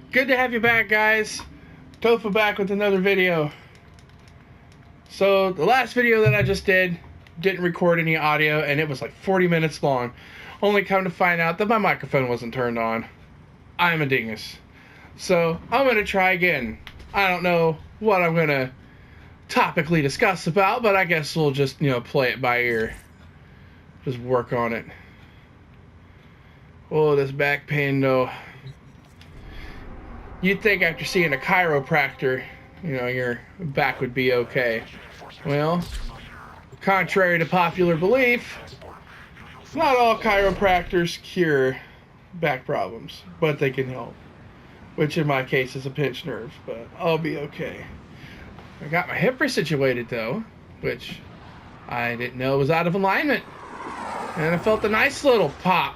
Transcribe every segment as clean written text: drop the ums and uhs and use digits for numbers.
Good to have you back, guys. Tofu back with another video. So, the last video that I just didn't record any audio, and it was like 40 minutes long. Only come to find out that my microphone wasn't turned on. I'm a dingus. So, I'm going to try again. I don't know what I'm going to topically discuss about, but I guess we'll just, play it by ear. Just work on it. Oh, this back pain, though. You'd think after seeing a chiropractor, your back would be okay. Well, contrary to popular belief, not all chiropractors cure back problems, but they can help. Which in my case is a pinched nerve, but I'll be okay. I got my hip resituated though, which I didn't know was out of alignment. And I felt a nice little pop.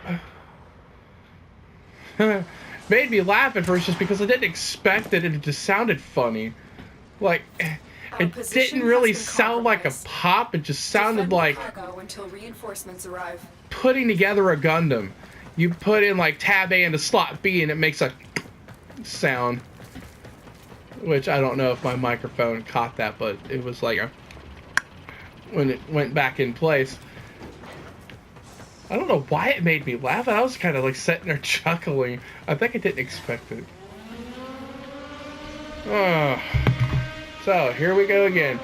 Made me laugh at first just because I didn't expect it and it just sounded funny. Like, it didn't really sound like a pop, it just sounded like until reinforcements arrive. Putting together a Gundam. You put in like tab A into slot B and it makes a sound. Which I don't know if my microphone caught that, but it was like when it went back in place. I don't know why it made me laugh. I was kind of like sitting there chuckling. I think I didn't expect it. So, here we go again.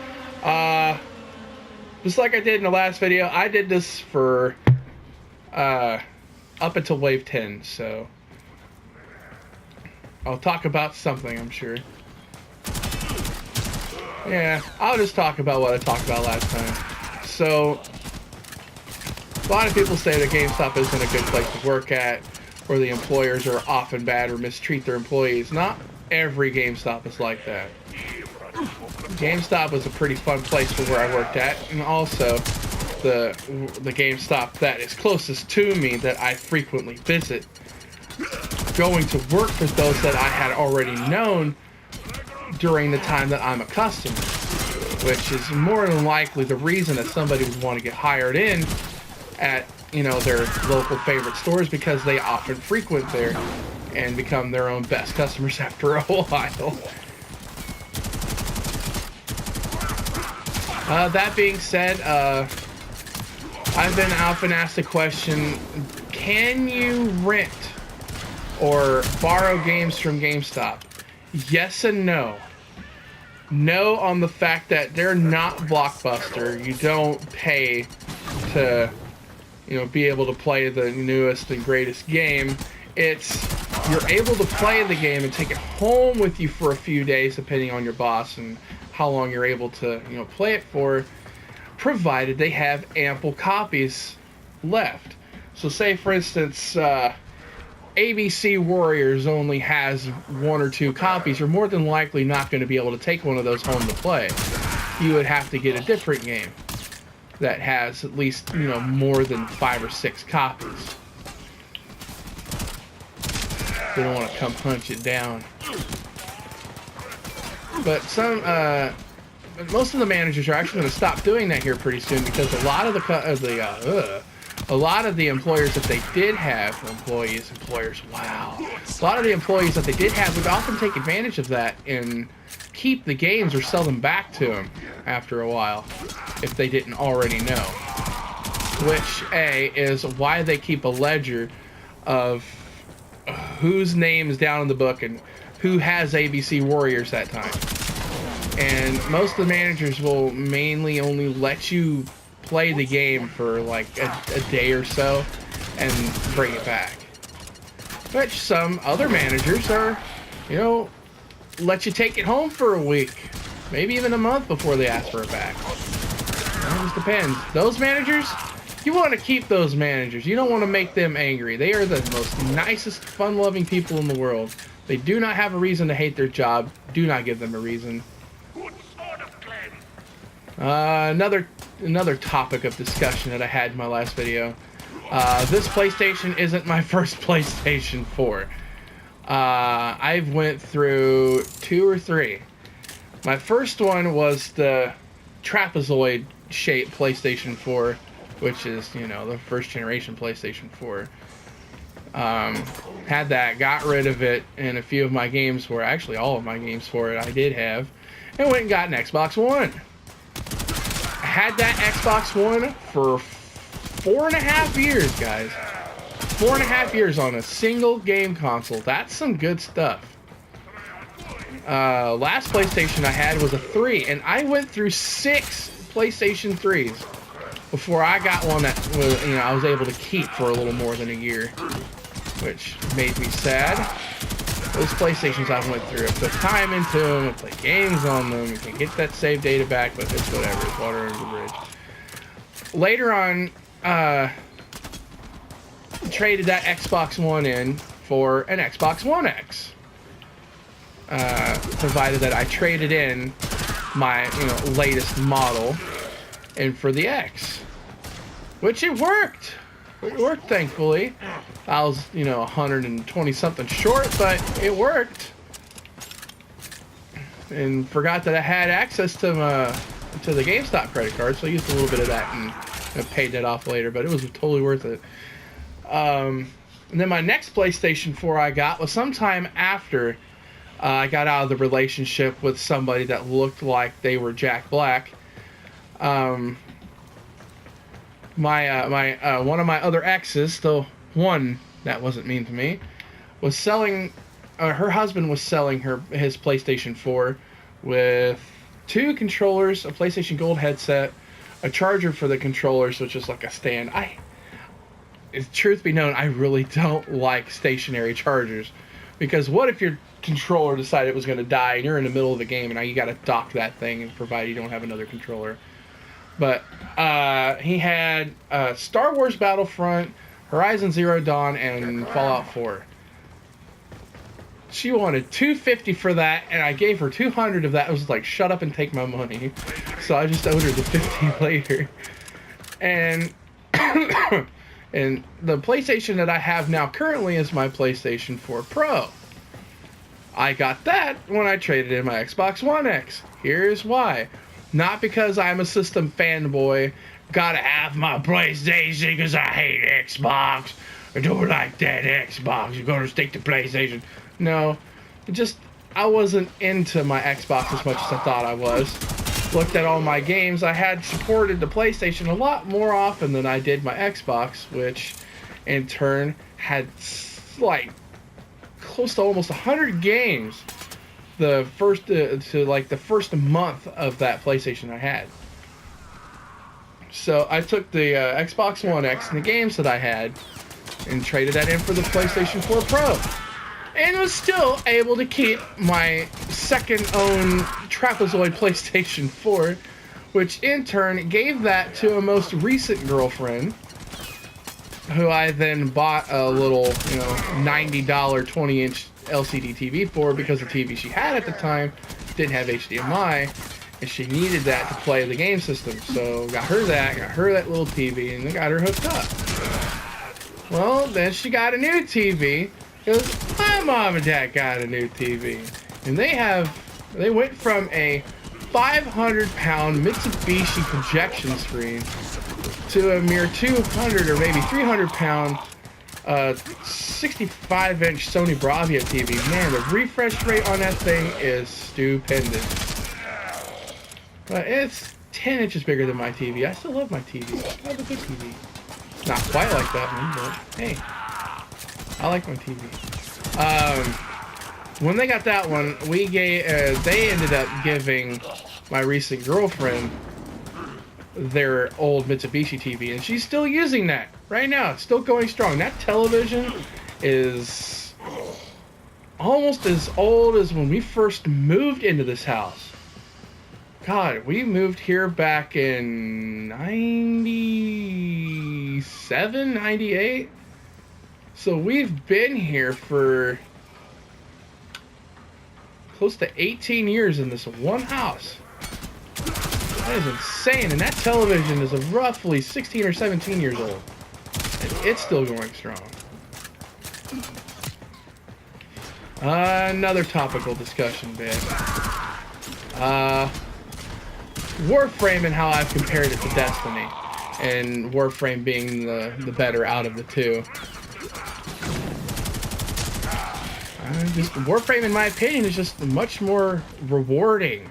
Just like I did in the last video, I did this for up until wave 10, so I'll talk about something, I'm sure. Yeah, I'll just talk about what I talked about last time. So, a lot of people say that GameStop isn't a good place to work at, or the employers are often bad or mistreat their employees. Not every GameStop is like that. GameStop was a pretty fun place for where I worked at, and also the GameStop that is closest to me that I frequently visit, going to work with those that I had already known during the time that I'm a customer, which is more than likely the reason that somebody would want to get hired in at their local favorite stores, because they often frequent there and become their own best customers after a while. That being said, I've been often asked the question, can you rent or borrow games from GameStop? Yes and no. No, on the fact that they're not Blockbuster. You don't pay to be able to play the newest and greatest game. It's, you're able to play the game and take it home with you for a few days, depending on your boss and how long you're able to, play it for, provided they have ample copies left. So say, for instance, ABC Warriors only has 1 or 2 copies. You're more than likely not going to be able to take one of those home to play. You would have to get a different game that has at least, more than 5 or 6 copies. They don't want to come punch it down. But most of the managers are actually going to stop doing that here pretty soon, because a lot of the employers that they did have, a lot of the employees that they did have would often take advantage of that and keep the games or sell them back to them after a while, if they didn't already know. Which, is why they keep a ledger of whose name is down in the book and who has ABC Warriors that time. And most of the managers will mainly only let you play the game for like a day or so and bring it back. Which some other managers are, let you take it home for a week, maybe even a month before they ask for it back. It just depends. Those managers, you want to keep those managers. You don't want to make them angry. They are the most nicest, fun-loving people in the world. They do not have a reason to hate their job. Do not give them a reason. Another topic of discussion that I had in my last video. This PlayStation isn't my first PlayStation 4. I've went through 2 or 3. My first one was the trapezoid-shaped PlayStation 4, which is, the first generation PlayStation 4. Had that, got rid of it, and a few of my games were actually all of my games for it I did have, and went and got an Xbox One. I had that Xbox One for 4.5 years, guys. 4.5 years on a single game console. That's some good stuff. Last PlayStation I had was a 3, and I went through 6 PlayStation 3s before I got one that was, I was able to keep for a little more than a year, which made me sad. Those PlayStations I went through, I put time into them, I played games on them, you can get that save data back, but it's whatever, it's water under the bridge. Later on, traded that Xbox One in for an Xbox One X. Provided that I traded in my, latest model and for the X, which it worked. It worked, thankfully. I was, 120 something short, but it worked. And forgot that I had access to the GameStop credit card, so I used a little bit of that and paid that off later. But it was totally worth it. And then my next PlayStation 4 I got was sometime after I got out of the relationship with somebody that looked like they were Jack Black. One of my other exes, the one that wasn't mean to me, was selling. Her husband was selling his PlayStation 4 with 2 controllers, a PlayStation Gold headset, a charger for the controllers, which is like a stand. Truth be known, I really don't like stationary chargers, because what if your controller decided it was going to die and you're in the middle of the game and now you got to dock that thing, and provided you don't have another controller. But he had Star Wars Battlefront, Horizon Zero Dawn, and Fallout 4. She wanted $250 for that, and I gave her $200 of that. It was like, shut up and take my money. So I just owed her the $50 later. And and the PlayStation that I have now currently is my PlayStation 4 Pro. I got that when I traded in my Xbox One X. Here's why. Not because I'm a system fanboy, gotta have my PlayStation because I hate Xbox. I don't like that Xbox. You're gonna stick to PlayStation. No, I wasn't into my Xbox as much as I thought I was. Looked at all my games. I had supported the PlayStation a lot more often than I did my Xbox, which in turn had like close to almost 100 games the first month of that PlayStation I had. So I took the Xbox One X and the games that I had and traded that in for the PlayStation 4 Pro, and was still able to keep my second owned trapezoid PlayStation 4, which in turn gave that to a most recent girlfriend, who I then bought a little, $90 20-inch LCD TV for, because the TV she had at the time didn't have HDMI, and she needed that to play the game system. So got her that little TV, and then got her hooked up. Well, then she got a new TV, because my mom and dad got a new TV, and they went from a 500-pound Mitsubishi projection screen to a mere 200 or maybe 300-pound 65-inch Sony Bravia TV. Man, the refresh rate on that thing is stupendous. But it's 10 inches bigger than my TV. I still love my TV. I have a good TV. Not quite like that one, but hey, I like my TV. When they got that one, they ended up giving my recent girlfriend their old Mitsubishi TV, and she's still using that right now. It's still going strong. That television is almost as old as when we first moved into this house. God, we moved here back in 97, 98. So we've been here for close to 18 years in this one house. That is insane. And that television is roughly 16 or 17 years old. And it's still going strong. Another topical discussion bit. Warframe and how I've compared it to Destiny. And Warframe being the better out of the two. Just Warframe, in my opinion, is just much more rewarding.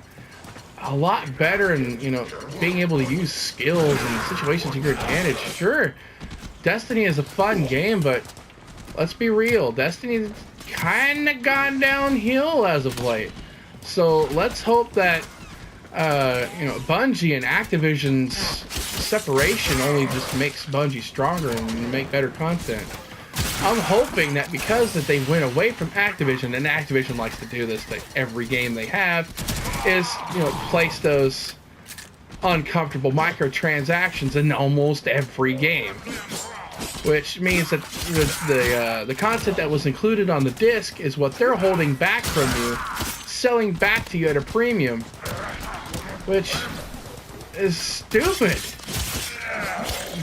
A lot better in, you know, being able to use skills and situations to your advantage. Sure, Destiny is a fun game, but let's be real. Destiny's kind of gone downhill as of late. So let's hope that, you know, Bungie and Activision's separation only just makes Bungie stronger and make better content. I'm hoping that because that they went away from Activision, and Activision likes to do this to every game they have, is, you know, place those uncomfortable microtransactions in almost every game. Which means that the content that was included on the disc is what they're holding back from you, selling back to you at a premium. Which is stupid.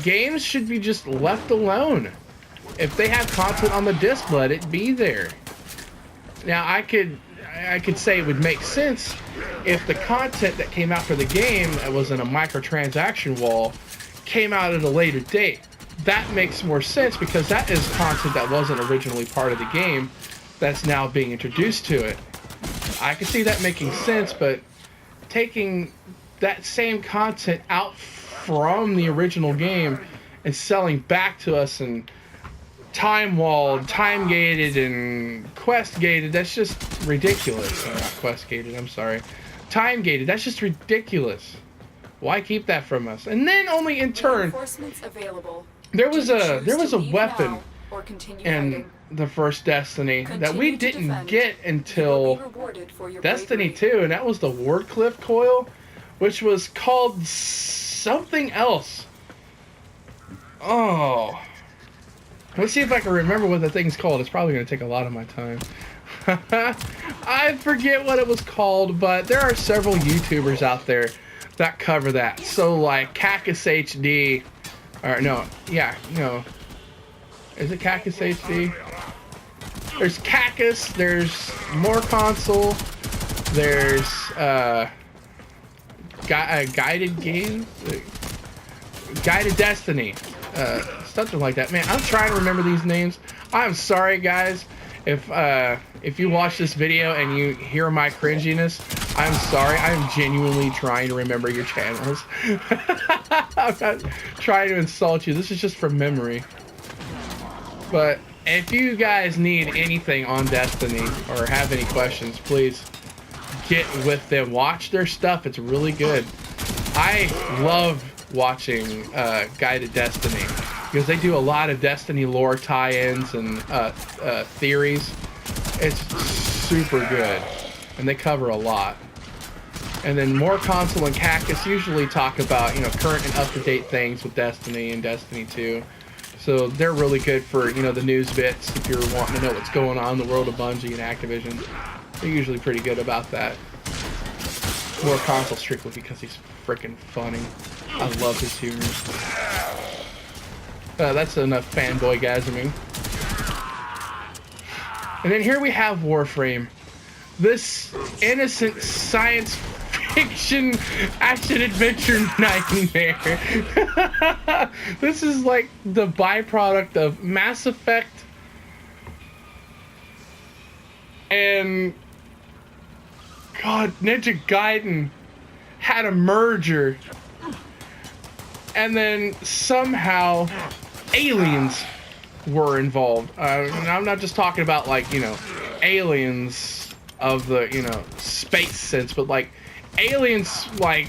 Games should be just left alone. If they have content on the disc, let it be there. Now, I could say it would make sense if the content that came out for the game that was in a microtransaction wall came out at a later date. That makes more sense because that is content that wasn't originally part of the game that's now being introduced to it. I can see that making sense, but taking that same content out from the original game and selling back to us and time walled, time gated, and quest gated, that's just ridiculous. Not quest gated, I'm sorry. Time gated, that's just ridiculous. Why keep that from us? And then only in turn, there was a weapon in the first Destiny that we didn't get until Destiny 2, and that was the Wardcliff coil, which was called something else. Oh. Let's see if I can remember what the thing's called. It's probably going to take a lot of my time. I forget what it was called, but there are several YouTubers out there that cover that. So, like, Cactus HD, or no, yeah, you know, is it Cactus HD? There's Cactus, there's More Console, there's, Guided Games, Guided Destiny, something like that. Man, I'm trying to remember these names. I'm sorry, guys. If you watch this video and you hear my cringiness, I'm sorry. I'm genuinely trying to remember your channels. I'm not trying to insult you. This is just from memory. But if you guys need anything on Destiny or have any questions, please get with them. Watch their stuff. It's really good. I love watching Guided Destiny because they do a lot of Destiny lore tie-ins and theories. It's super good, and they cover a lot. And then More Console and Cactus usually talk about, you know, current and up-to-date things with Destiny and Destiny 2. So they're really good for, you know, the news bits if you're wanting to know what's going on in the world of Bungie and Activision. They're usually pretty good about that. More Console strictly because he's freaking funny. I love his humor. That's enough fanboy-gasming. And then here we have Warframe. This innocent science fiction action-adventure nightmare. This is like the byproduct of Mass Effect and God, Ninja Gaiden had a merger, and then somehow aliens were involved. And I'm not just talking about, like, you know, aliens of the, you know, space sense, but like aliens like,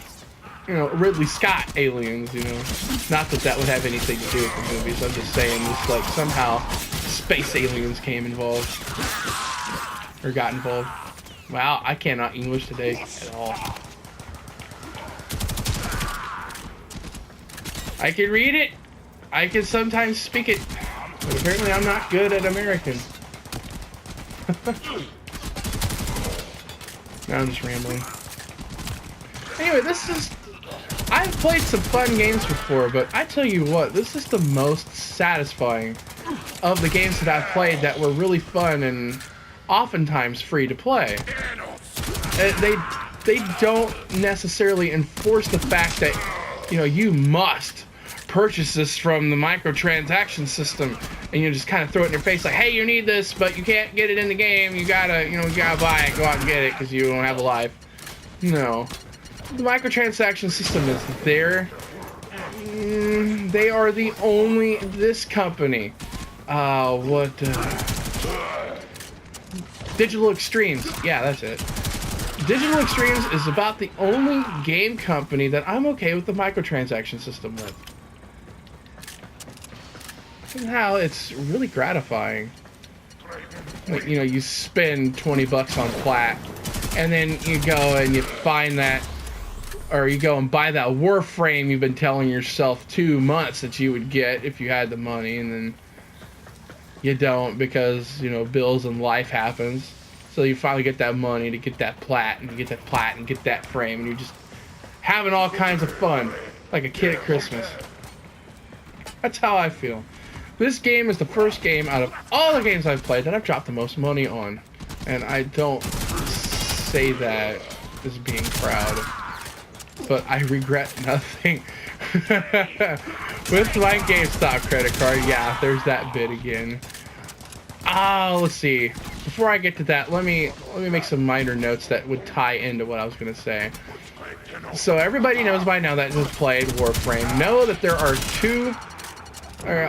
you know, Ridley Scott aliens, you know. Not that that would have anything to do with the movies. I'm just saying this, like, somehow space aliens came involved or got involved. Wow, I cannot English today at all. I can read it. I can sometimes speak it. But apparently I'm not good at American. Now I'm just rambling. Anyway, I've played some fun games before, but I tell you what, this is the most satisfying of the games that I've played that were really fun and oftentimes free to play. They don't necessarily enforce the fact that, you know, you must purchase this from the microtransaction system, and you just kind of throw it in your face like, hey, you need this, but you can't get it in the game. You gotta, you gotta buy it. Go out and get it because you don't have a life. No, the microtransaction system is there. They are the only, this company. Digital Extremes. Yeah, that's it. Digital Extremes is about the only game company that I'm okay with the microtransaction system with. Somehow it's really gratifying. Like, you spend 20 bucks on plat, and then you go and you find that, or you go and buy that Warframe you've been telling yourself 2 months that you would get if you had the money, and then you don't because, bills and life happens. So you finally get that money to get that plat, and you get that plat and get that frame, and you're just having all kinds of fun, like a kid at Christmas. That's how I feel. This game is the first game out of all the games I've played that I've dropped the most money on. And I don't say that as being proud, but I regret nothing. With my GameStop credit card, yeah, there's that bit again. Let's see. Before I get to that, let me make some minor notes that would tie into what I was gonna say. So everybody knows by now that has played Warframe, know that there are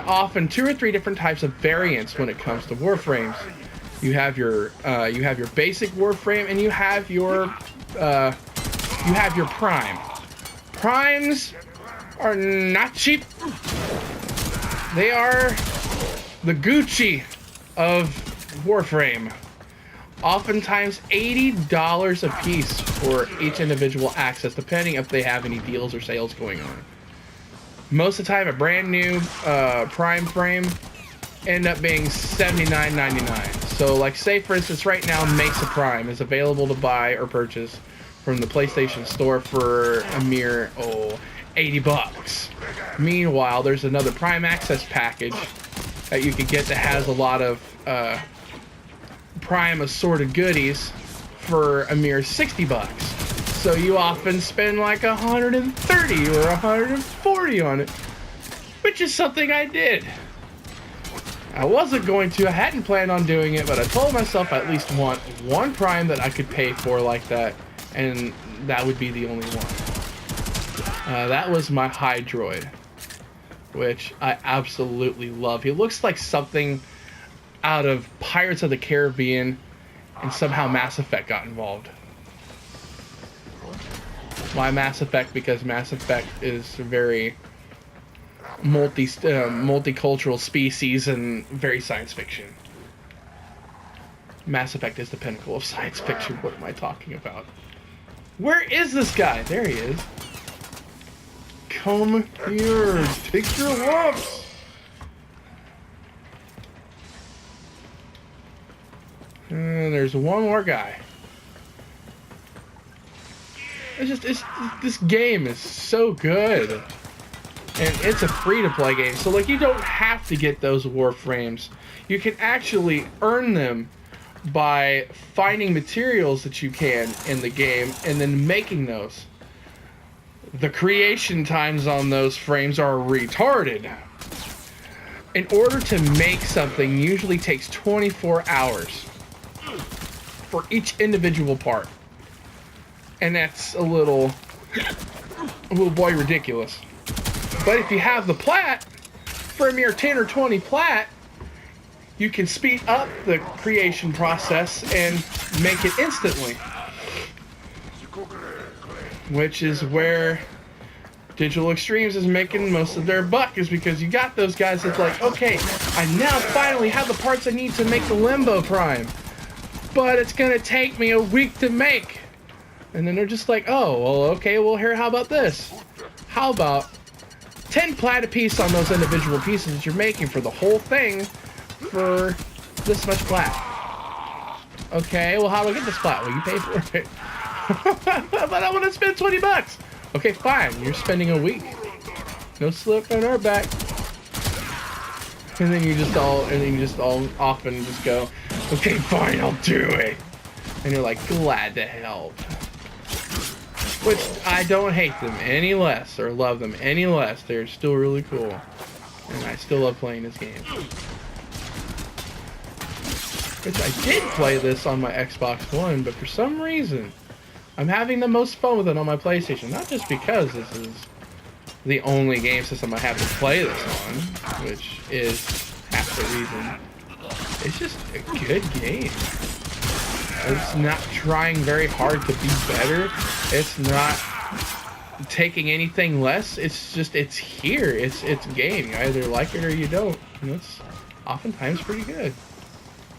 often two or three different types of variants when it comes to Warframes. You have your basic Warframe, and you have your Prime. Primes are not cheap. They are the Gucci of Warframe. Oftentimes $80 a piece for each individual access, depending if they have any deals or sales going on. Most of the time, a brand new Prime frame end up being $79.99. So, like, say for instance, right now, Mesa Prime is available to buy or purchase from the PlayStation Store for a mere $80. Meanwhile, there's another Prime Access package that you could get that has a lot of Prime assorted goodies for a mere $60. So you often spend like $130 or $140 on it, which is something I did. I wasn't going to, I hadn't planned on doing it, but I told myself I at least want one Prime that I could pay for like that, and that would be the only one. That was my Hydroid, which I absolutely love. He looks like something out of Pirates of the Caribbean, and somehow Mass Effect got involved. Why Mass Effect? Because Mass Effect is very multicultural species and very science fiction. Mass Effect is the pinnacle of science fiction. What am I talking about? Where is this guy? There he is. Come here. Take your lumps. And there's one more guy. This game is so good. And it's a free-to-play game. So, like, you don't have to get those Warframes. You can actually earn them by finding materials that you can in the game and then making those. The creation times on those frames are retarded. In order to make something usually takes 24 hours for each individual part. And that's a little boy ridiculous. But if you have the plat, for a mere 10 or 20 plat, you can speed up the creation process and make it instantly. Which is where Digital Extremes is making most of their buck, is because you got those guys that's like, okay, I now finally have the parts I need to make the Limbo Prime, but it's gonna take me a week to make. And then they're just like, oh, well, okay, well, here, how about this? How about 10 plat a piece on those individual pieces that you're making for the whole thing for this much plat? Okay, well, how do I get this plat? Well, you pay for it. But I want to spend 20 bucks. Okay, fine. You're spending a week. No slip on our back. And then you just all often just go, okay, fine, I'll do it. And you're like, glad to help. Which I don't hate them any less or love them any less. They're still really cool. And I still love playing this game. Which I did play this on my Xbox One, but for some reason, I'm having the most fun with it on my PlayStation. Not just because this is the only game system I have to play this on, which is half the reason. It's just a good game. It's not trying very hard to be better. It's not taking anything less. It's just, it's here. It's game. You either like it or you don't. And it's oftentimes pretty good,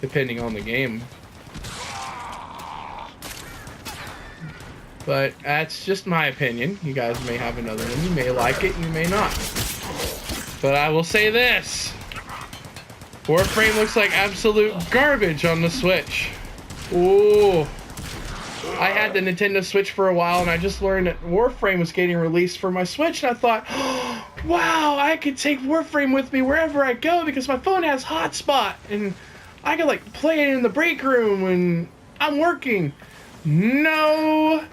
depending on the game. But that's just my opinion. You guys may have another one. You may like it, you may not. But I will say this. Warframe looks like absolute garbage on the Switch. Ooh. I had the Nintendo Switch for a while, and I just learned that Warframe was getting released for my Switch, and I thought, oh, wow, I could take Warframe with me wherever I go because my phone has hotspot, and I could, like, play it in the break room when I'm working. No,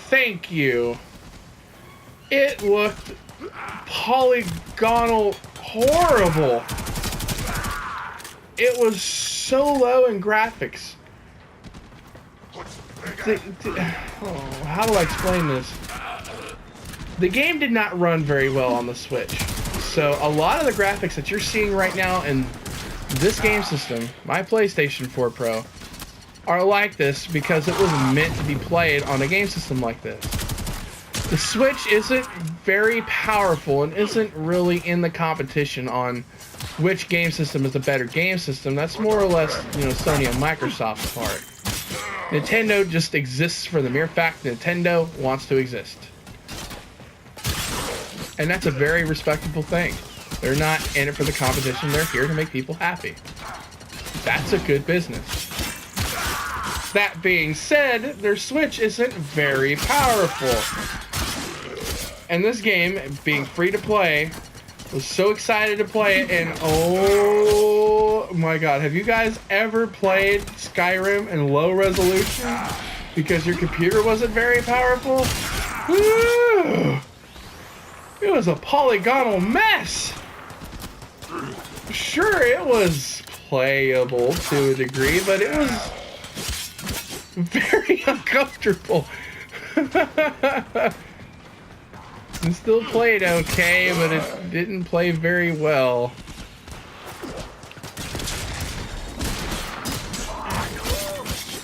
thank you. It looked polygonal horrible. It was so low in graphics. How do I explain this? The game did not run very well on the Switch. So a lot of the graphics that you're seeing right now in this game system, my PlayStation 4 Pro, are like this because it was meant to be played on a game system like this. The Switch isn't very powerful and isn't really in the competition on which game system is a better game system. That's more or less, Sony and Microsoft's part. Nintendo just exists for the mere fact that Nintendo wants to exist. And that's a very respectable thing. They're not in it for the competition. They're here to make people happy. That's a good business. That being said, their Switch isn't very powerful. And this game, being free to play, was so excited to play it, and oh my god, have you guys ever played Skyrim in low resolution because your computer wasn't very powerful? Woo! It was a polygonal mess. Sure, it was playable to a degree, but it was very uncomfortable. It still played okay, but it didn't play very well.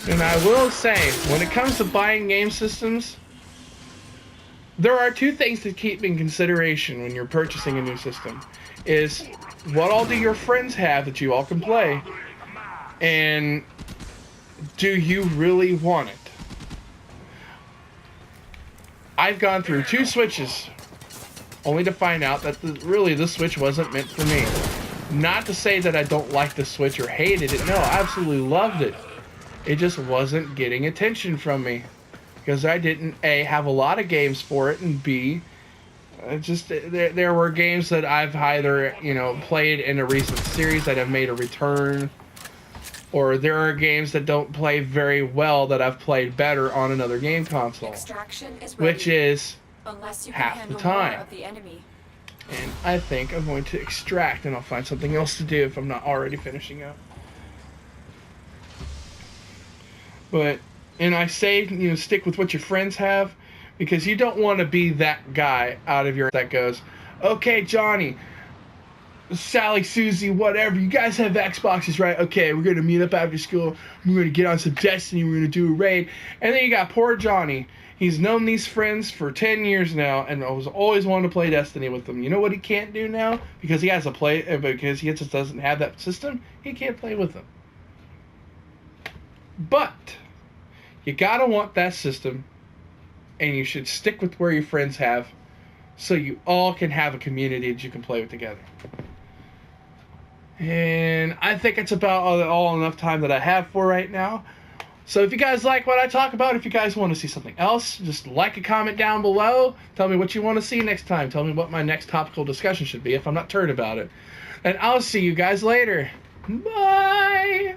And I will say, when it comes to buying game systems, there are two things to keep in consideration when you're purchasing a new system. Is what all do your friends have that you all can play? And do you really want it? I've gone through 2 Switches only to find out that really the Switch wasn't meant for me. Not to say that I don't like the Switch or hated it. No, I absolutely loved it. It just wasn't getting attention from me. Because I didn't, A, have a lot of games for it, and B, there were games that I've either, played in a recent series that have made a return, or there are games that don't play very well that I've played better on another game console. Extraction is ready, which is unless you half can the handle more time. of the enemy. And I think I'm going to extract, and I'll find something else to do if I'm not already finishing up. But, and I say, stick with what your friends have, because you don't want to be that guy out of your that goes, okay, Johnny, Sally, Susie, whatever, you guys have Xboxes, right? Okay, we're going to meet up after school. We're going to get on some Destiny. We're going to do a raid. And then you got poor Johnny. He's known these friends for 10 years now and was always wanting to play Destiny with them. You know what he can't do now? Because he has because he just doesn't have that system, he can't play with them. But you got to want that system, and you should stick with where your friends have so you all can have a community that you can play with together. And I think it's about all enough time that I have for right now. So if you guys like what I talk about, if you guys want to see something else, just like a comment down below. Tell me what you want to see next time. Tell me what my next topical discussion should be if I'm not turd about it. And I'll see you guys later. Bye!